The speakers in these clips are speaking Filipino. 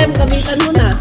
Sem, gamitan mo na.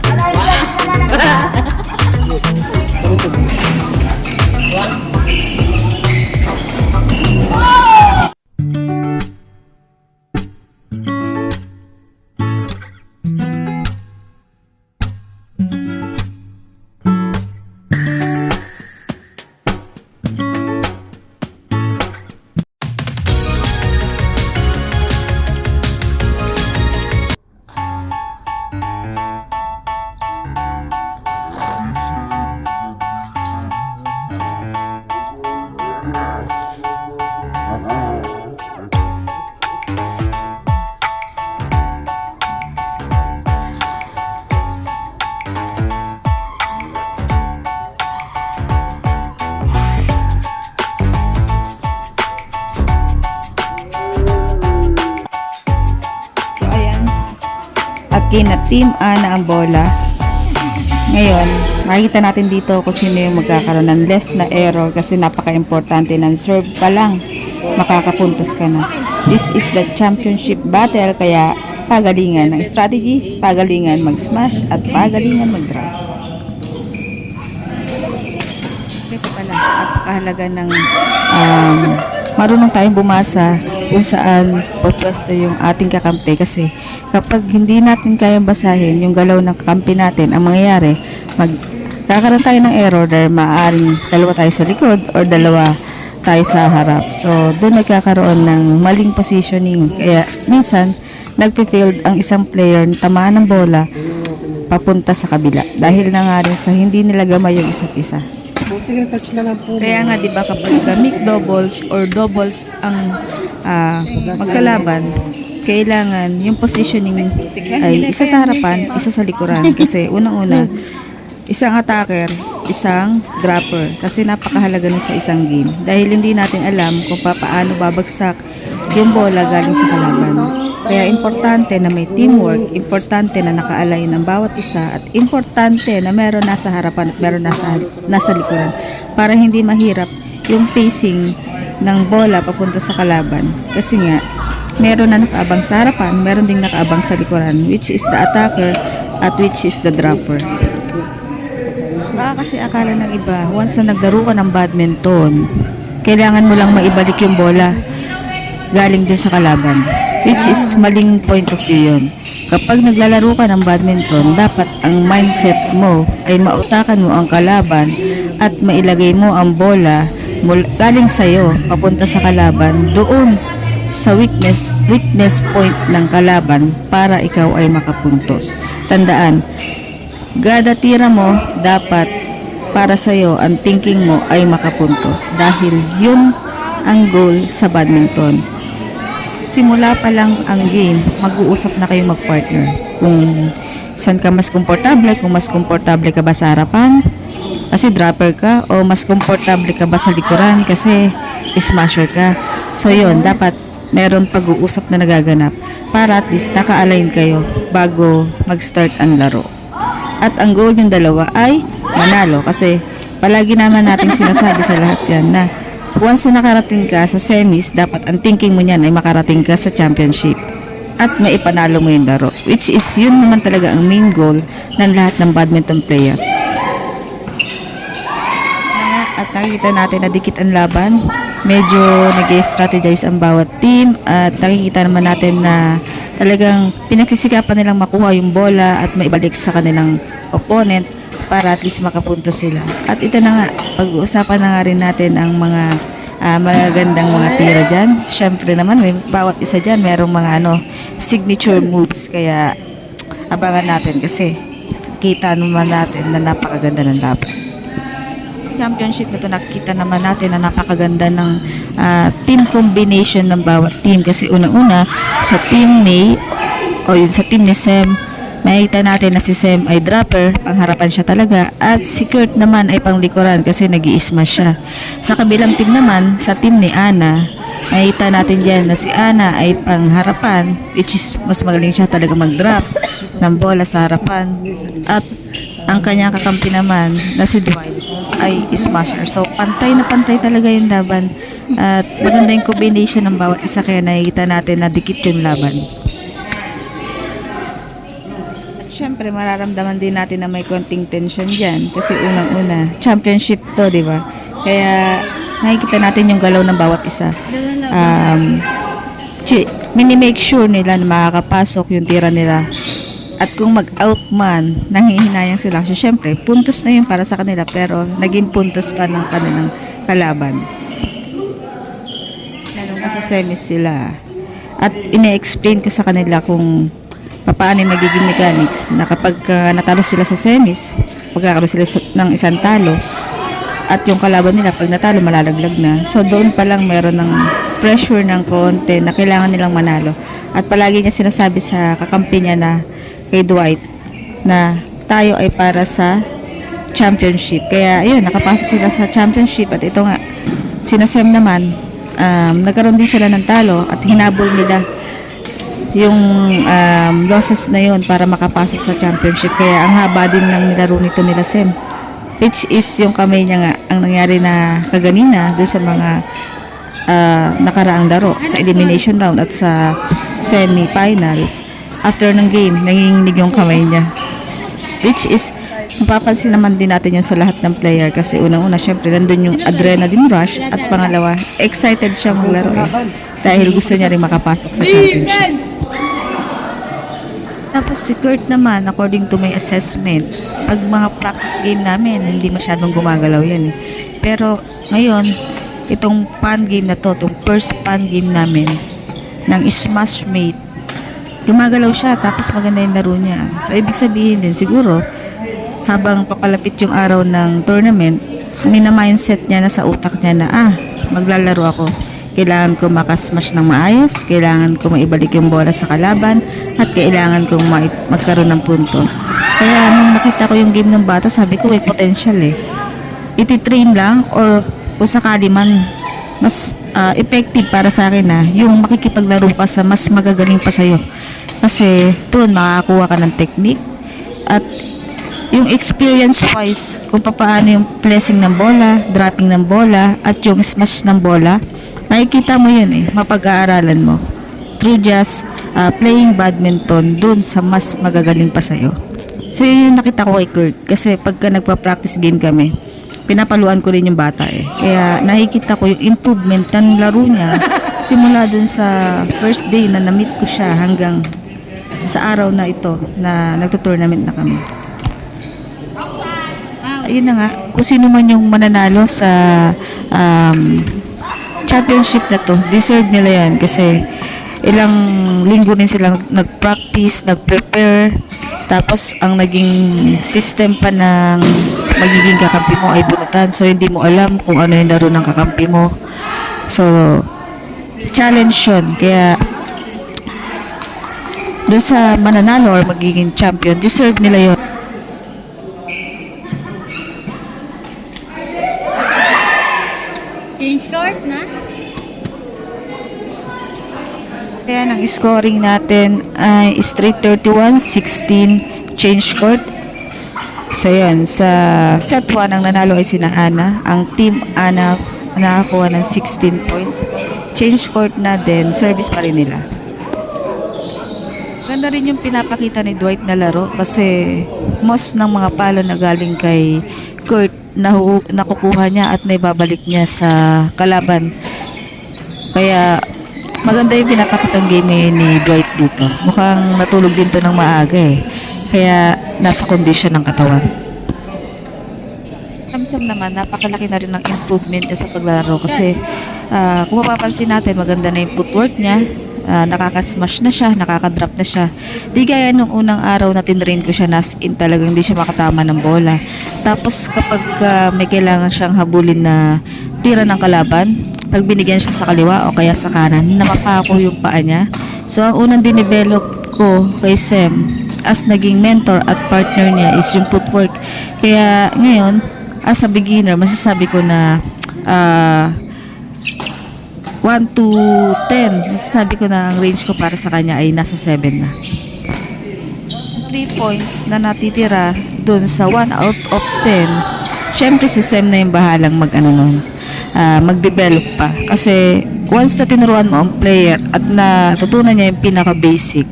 Na Team A na ang bola. Ngayon, makikita natin dito kung sino yung magkakaroon ng less na error kasi napaka-importante ng serve pa lang makakapuntos ka na. This is the championship battle, kaya pagalingan ng strategy, pagalingan mag-smash at pagalingan mag-drive. Ito pala, napakahalaga ng marunong tayong bumasa kung saan pupwesto yung ating kakampi, kasi kapag hindi natin kayang basahin yung galaw ng kakampi natin, ang mangyayari, magkakaroon tayo ng error dahil maaaring dalawa tayo sa likod or dalawa tayo sa harap. So, doon nagkakaroon ng maling positioning. Kaya, minsan, nagpe-failed ang isang player na tamaan ng bola papunta sa kabila dahil na nga rin sa hindi nila gamay yung isa't isa. Kaya nga, di ba, kapag mixed doubles or doubles ang magkalaban, kailangan yung positioning ay isa sa harapan, isa sa likuran. Kasi unang-una, isang attacker, isang dropper. Kasi napakahalaga na sa isang game. Dahil hindi natin alam kung paano babagsak yung bola galing sa kalaban. Kaya importante na may teamwork, importante na naka-align ang bawat isa, at importante na meron nasa harapan at meron nasa likuran para hindi mahirap yung pacing ng bola papunta sa kalaban. Kasi nga, meron na nakaabang sa harapan, meron ding nakaabang sa likuran, which is the attacker at which is the dropper. Baka kasi akala ng iba, once na naglaro ka ng badminton, kailangan mo lang maibalik yung bola galing dun sa kalaban, which is maling point of view yun. Kapag naglalaro ka ng badminton, dapat ang mindset mo ay mautakan mo ang kalaban at mailagay mo ang bola galing sa'yo papunta sa kalaban doon sa weakness point ng kalaban para ikaw ay makapuntos. Tandaan, kada tira mo dapat para sa'yo, ang thinking mo ay makapuntos dahil yun ang goal sa badminton. Simula pa lang ang game, mag-uusap na kayong mag-partner kung saan ka mas komportable, kung mas komportable ka ba sa harapan kasi dropper ka, o mas komportable ka ba sa likuran kasi smasher ka. So yun, dapat meron pag-uusap na nagaganap para at least naka-align kayo bago mag-start ang laro. At ang goal ng dalawa ay manalo, kasi palagi naman natin sinasabi sa lahat yan na once na nakarating ka sa semis, dapat ang thinking mo niyan ay makarating ka sa championship at maipanalo mo yung laro, which is yun naman talaga ang main goal ng lahat ng badminton player. At nakikita natin na dikit ang laban, medyo nag-strategize ang bawat team, at nakikita naman natin na talagang pinagsisikapan nilang makuha yung bola at maibalik sa kanilang opponent para at least makapunto sila. At ito na nga, pag-uusapan na nga rin natin ang mga magagandang mga tira dyan. Syempre naman, may bawat isa dyan merong mga signature moves, kaya abangan natin kasi kita naman natin na napakaganda ng laban. Championship na ito, nakikita naman natin na napakaganda ng team combination ng bawat team, kasi unang-una sa team ni Sem, makikita natin na si Sem ay dropper, pangharapan siya talaga, at si Kurt naman ay panglikuran kasi nag-i-smash siya. Sa kabilang team naman, sa team ni Ana, makikita natin dyan na si Ana ay pangharapan, which is mas magaling siya talaga mag-drop ng bola sa harapan, at ang kanyang kakampi naman na si Dwight ay smasher. So pantay na pantay talaga yung laban, at maganda yung combination ng bawat isa, kaya nakikita natin na dikit yung laban. Siyempre, mararamdaman din natin na may konting tension dyan. Kasi unang-una, championship to, di ba? Kaya, nakikita natin yung galaw ng bawat isa. Mini-make sure nila na makakapasok yung tira nila. At kung mag-out man, nanghihinayang sila. So, syempre, puntos na yun para sa kanila. Pero, naging puntos pa ng kanilang kalaban. Lalo na sa semis sila. At ine-explain ko sa kanila kung paano yung magiging mechanics na kapag natalo sila sa semis, pagkakaroon sila ng isang talo, at yung kalaban nila pag natalo malalaglag na. So doon pa lang meron ng pressure ng konti na kailangan nilang manalo. At palagi niya sinasabi sa kakampi niya na kay Dwight na tayo ay para sa championship. Kaya ayun, nakapasok sila sa championship. At ito nga, sina Sem naman, nagkaroon din sila ng talo at hinabol nila yung losses na yun para makapasok sa championship. Kaya ang haba din ng nilaro nito nila Sem, which is yung kamay niya nga ang nangyari na kaganina doon sa mga nakaraang laro sa elimination round at sa semi-finals. After ng game, nanginginig yung kamay niya, which is mapapansin naman din natin yun sa lahat ng player kasi unang-una syempre nandun yung adrenaline rush at pangalawa, excited siya maglaro dahil gusto niya rin makapasok sa championship. Tapos si Kurt naman, according to my assessment, pag mga practice game namin, hindi masyadong gumagalaw yan eh. Pero ngayon, itong pan game na to, itong first pan game namin ng Smashmate, gumagalaw siya, tapos maganda yung laro niya. So, ibig sabihin din, siguro, habang papalapit yung araw ng tournament, mina-mindset niya na sa utak niya na, maglalaro ako. Kailangan ko makasmash ng maayos, kailangan ko maibalik yung bola sa kalaban, at kailangan kong magkaroon ng puntos. Kaya, nung nakita ko yung game ng bata, sabi ko, may potential eh. Iti-train lang, or kung sakali man, mas effective para sa akin na yung makikipaglaro ka sa mas magagaling pa sa'yo. Kasi doon makakakuha ka ng technique at yung experience wise kung paano yung placing ng bola, dropping ng bola at yung smash ng bola, makikita mo yun eh, mapag-aaralan mo through just playing badminton doon sa mas magagaling pa sa'yo. So yun yung nakita ko kay Kurt kasi pagka nagpa-practice game kami, pinapaluan ko rin yung bata eh. Kaya nakikita ko yung improvement ng laro niya simula dun sa first day na na-meet ko siya hanggang sa araw na ito na nagto-tournament na kami. Ayun na nga, kung sino man yung mananalo sa championship na to, deserve nila yan kasi ilang linggo din silang nag-practice, nag-prepare, tapos ang naging system pa ng magiging kakampi mo ay bunutan. So, hindi mo alam kung ano yung laro ng kakampi mo. So, challenge yun. Kaya, doon sa mananalo or magiging champion, deserve nila yun. Change court na? Kaya, ang scoring natin ay straight 31-16 change court. So, yan. Sa set 1, ang nanalo ay sina Ana. Ang team Ana nakakuha ng 16 points. Change court na din. Service pa rin nila. Ganda rin yung pinapakita ni Dwight na laro kasi most ng mga palo na galing kay Kurt nakukuha niya at naibabalik niya sa kalaban. Kaya maganda yung pinapakitang game ngayon ni Dwight dito. Mukhang natulog din to ng maaga eh. Kaya nasa kondisyon ng katawan. Samsam naman, napakalaki na rin ng improvement niya sa paglalaro kasi kung mapapansin natin, maganda na yung footwork niya. Nakaka-smash na siya, nakaka-drop na siya. Di gaya nung unang araw na tinrain ko siya, in talagang hindi siya makatama ng bola. Tapos kapag may kailangan siyang habulin na tira ng kalaban, pag binigyan siya sa kaliwa o kaya sa kanan, napapako yung paa niya. So ang unang dinevelop ko kay Sem as naging mentor at partner niya is yung footwork. Kaya ngayon, as a beginner, masasabi ko na 1 to 10, masasabi ko na ang range ko para sa kanya ay nasa 7 na. 3 points na natitira dun sa 1 out of 10. Syempre si Sem na yung bahalang mag-develop pa. Kasi once na tinuruan mo ang player at natutunan niya yung pinaka-basic,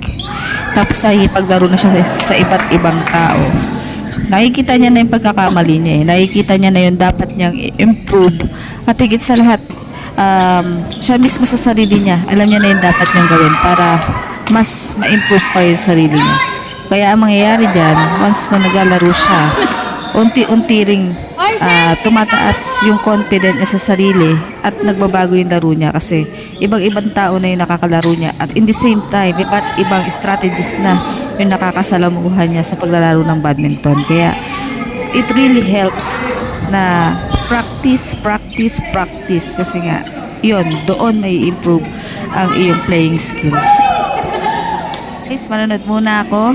tapos nakikipaglaro na siya sa iba't ibang tao, nakikita niya na yung pagkakamali niya eh. Nakikita niya na yung dapat niyang i-improve. At higit sa lahat, siya mismo sa sarili niya, alam niya na yung dapat niyang gawin para mas ma-improve pa yung sarili niya. Kaya ang mangyayari dyan, once na naglalaro siya, unti-unti ring tumataas yung confidence niya sa sarili at nagbabago yung laro niya kasi ibang-ibang tao na yung nakakalaro niya at in the same time, iba't ibang strategies na yung nakakasalamuhan niya sa paglalaro ng badminton. Kaya it really helps na practice kasi nga yun, doon may improve ang iyong playing skills. Guys, manonood muna ako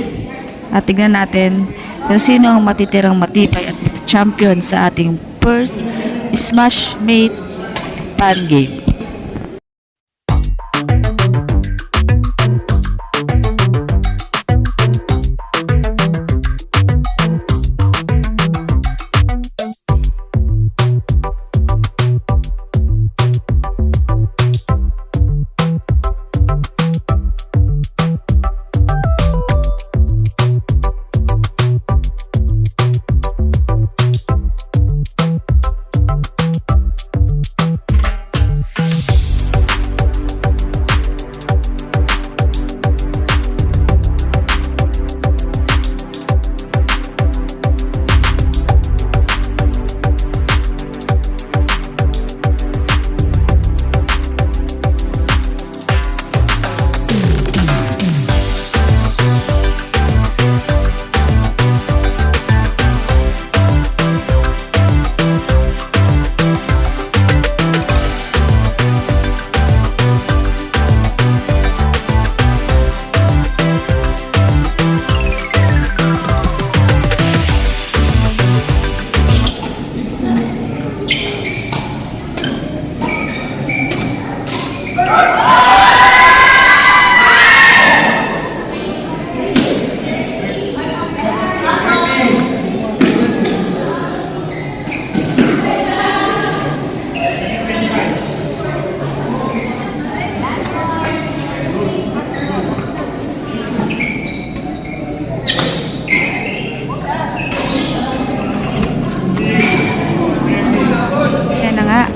at tignan natin kung sino ang matitirang matibay at champion sa ating first Smash Mate Pan Game.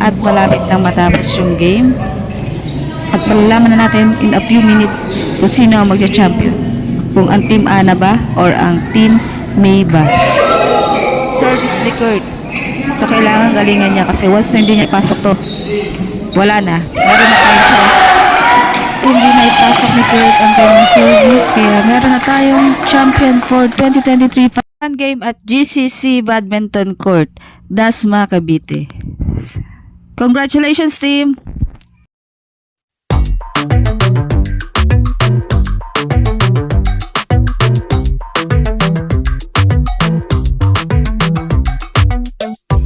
At malapit nang matapos yung game at malalaman na natin in a few minutes kung sino ang magcha-champion, kung ang Team Ana ba or ang Team May ba. Third is the Kurt, so kailangan galingan niya kasi once na hindi niya ipasok to, wala na, meron na tayo siya. Hindi na ipasok ni Kurt ang kanyang service, kaya meron na tayong champion for 2023 Pan Game at GCC Badminton Court, Dasma, Cavite. Congratulations, team!